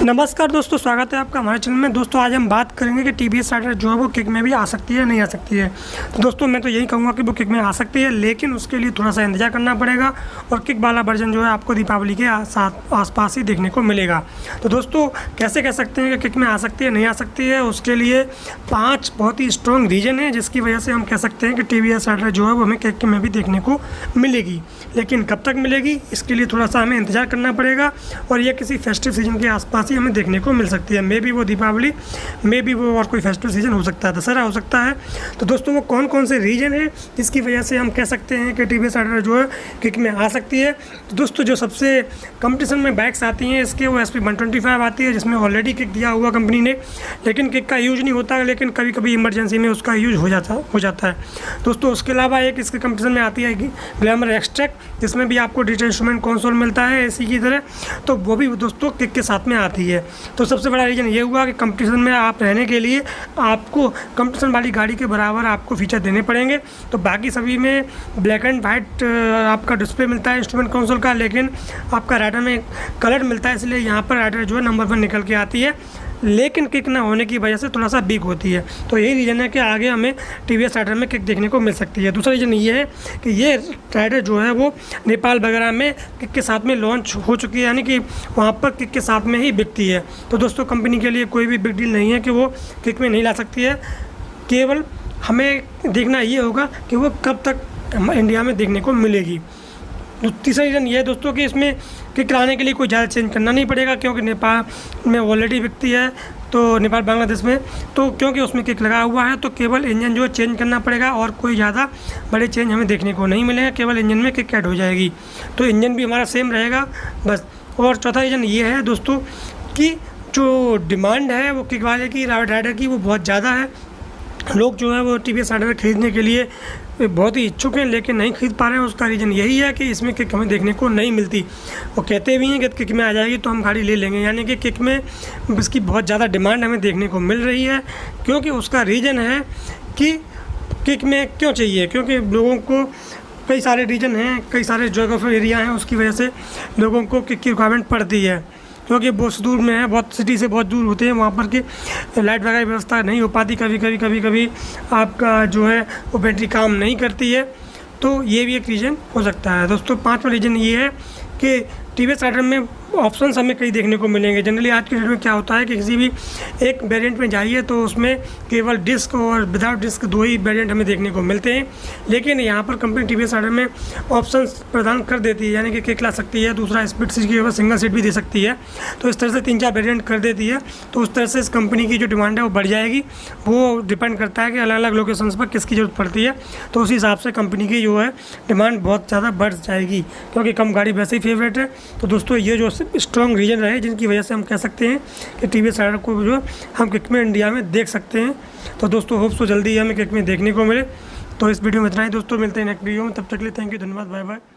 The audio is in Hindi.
नमस्कार दोस्तों, स्वागत है आपका हमारे चैनल में। दोस्तों आज हम बात करेंगे कि टीवीएस राइडर जो है वो किक में भी आ सकती है नहीं आ सकती है। तो दोस्तों मैं तो यही कहूँगा कि वो किक में आ सकती है, लेकिन उसके लिए थोड़ा सा इंतजार करना पड़ेगा और किक वाला वर्जन जो है आपको दीपावली के आसपास ही देखने को मिलेगा। तो दोस्तों कैसे कह सकते हैं कि किक में आ सकती है नहीं आ सकती है, उसके लिए 5 बहुत ही स्ट्रॉन्ग रीजन है जिसकी वजह से हम कह सकते हैं कि टीवीएस राइडर जो है वो हमें किक में भी देखने को मिलेगी। लेकिन कब तक मिलेगी इसके लिए थोड़ा सा हमें इंतजार करना पड़ेगा और ये किसी फेस्टिव सीजन के आसपास ही हमें देखने को मिल सकती है। मे बी वो दीपावली, मे बी वो और कोई फेस्टिव सीजन हो सकता है, दशहरा हो सकता है। तो दोस्तों वो कौन कौन से रीजन है जिसकी वजह से हम कह सकते हैं कि टीवीएस राइडर जो है किक में आ सकती है। तो दोस्तों जो सबसे कंपटीशन में बाइक्स आती हैं इसके वो SP 125 आती है जिसमें ऑलरेडी किक दिया हुआ कंपनी ने, लेकिन किक का यूज नहीं होता है, लेकिन कभी कभी इमरजेंसी में उसका यूज हो जाता है। दोस्तों उसके अलावा एक इसके कंपटीशन में आती है ग्लैमर एक्सट्रैक्ट, जिसमें भी आपको डिजिटल इंस्ट्रूमेंट कंसोल मिलता है एसी की तरह, तो वो भी दोस्तों किक के साथ में आती है। तो सबसे बड़ा रीज़न ये हुआ कि कंपटीशन में आप रहने के लिए आपको कंपटीशन वाली गाड़ी के बराबर आपको फीचर देने पड़ेंगे। तो बाकी सभी में ब्लैक एंड वाइट आपका डिस्प्ले मिलता है इंस्ट्रूमेंट कंसोल का, लेकिन आपका राइडर में कलर मिलता है, इसलिए यहाँ पर राइडर जो है नंबर 1 निकल के आती है, लेकिन किक ना होने की वजह से थोड़ा सा वीक होती है। तो यही रीज़न है कि आगे हमें टीवीएस राइडर में किक देखने को मिल सकती है। दूसरा रीज़न ये है कि ये राइडर जो है वो नेपाल वगैरह में किक के साथ में लॉन्च हो चुकी है, यानी कि वहाँ पर किक के साथ में ही बिकती है। तो दोस्तों कंपनी के लिए कोई भी बिग डील नहीं है कि वो किक में नहीं ला सकती है, केवल हमें देखना ये होगा कि वो कब तक इंडिया में देखने को मिलेगी। तीसरा रीज़न ये है दोस्तों कि इसमें किक लाने के लिए कोई ज़्यादा चेंज करना नहीं पड़ेगा, क्योंकि नेपाल में ऑलरेडी बिकती है, तो नेपाल बांग्लादेश में, तो क्योंकि उसमें किक लगा हुआ है तो केवल इंजन जो है चेंज करना पड़ेगा और कोई ज़्यादा बड़े चेंज हमें देखने को नहीं मिलेगा, केवल इंजन में किक ऐड हो जाएगी। तो इंजन भी हमारा सेम रहेगा बस। और चौथा रीज़न ये है दोस्तों कि जो डिमांड है वो किक वाले की राइडर की वो बहुत ज़्यादा है। लोग जो है वो टीवीएस राइडर खरीदने के लिए बहुत ही इच्छुक हैं, लेकिन नहीं खरीद पा रहे हैं। उसका रीज़न यही है कि इसमें किक हमें देखने को नहीं मिलती। वो कहते भी हैं कि किक में आ जाएगी तो हम गाड़ी ले लेंगे, यानी कि किक में इसकी बहुत ज़्यादा डिमांड हमें देखने को मिल रही है, क्योंकि उसका रीज़न है कि किक में क्यों चाहिए, क्योंकि लोगों को कई सारे रीजन हैं, कई सारे जोग्राफिकल एरिया हैं, उसकी वजह से लोगों को किक की रिक्वायरमेंट पड़ती है, क्योंकि बहुत दूर में है, बहुत सिटी से बहुत दूर होते हैं, वहाँ पर की लाइट वगैरह व्यवस्था नहीं हो पाती, कभी आपका जो है वो बैटरी काम नहीं करती है। तो ये भी एक रीज़न हो सकता है। दोस्तों 5वां रीज़न ये है कि टीवीएस राइडर में ऑप्शंस हमें कई देखने को मिलेंगे। जनरली आज के डेट में क्या होता है कि किसी भी एक वेरिएंट में जाइए तो उसमें केवल डिस्क और विदाउट डिस्क 2 ही वेरिएंट हमें देखने को मिलते हैं, लेकिन यहाँ पर कंपनी टीवीएस राइडर में ऑप्शंस प्रदान कर देती है, यानी कि किक ला सकती है, दूसरा स्प्लिट सीट की सिंगल सीट भी दे सकती है। तो इस तरह से 3-4 वेरिएंट कर देती है। तो उस तरह से इस कंपनी की जो डिमांड है वो बढ़ जाएगी। वो डिपेंड करता है कि अलग अलग लोकेशंस पर किसकी ज़रूरत पड़ती है, तो उस हिसाब से कंपनी की जो है डिमांड बहुत ज़्यादा बढ़ जाएगी, क्योंकि कम गाड़ी वैसे ही फेवरेट है। तो दोस्तों ये जो स्ट्रॉन्ग रीजन रहे जिनकी वजह से हम कह सकते हैं कि टीवीएस राइडर को जो हम किक में इंडिया में देख सकते हैं। तो दोस्तों होप सो जल्दी हमें किक में देखने को मिले। तो इस वीडियो में इतना ही दोस्तों, मिलते हैं नेक्स्ट वीडियो में, तब तक के लिए थैंक यू, धन्यवाद, बाय बाय।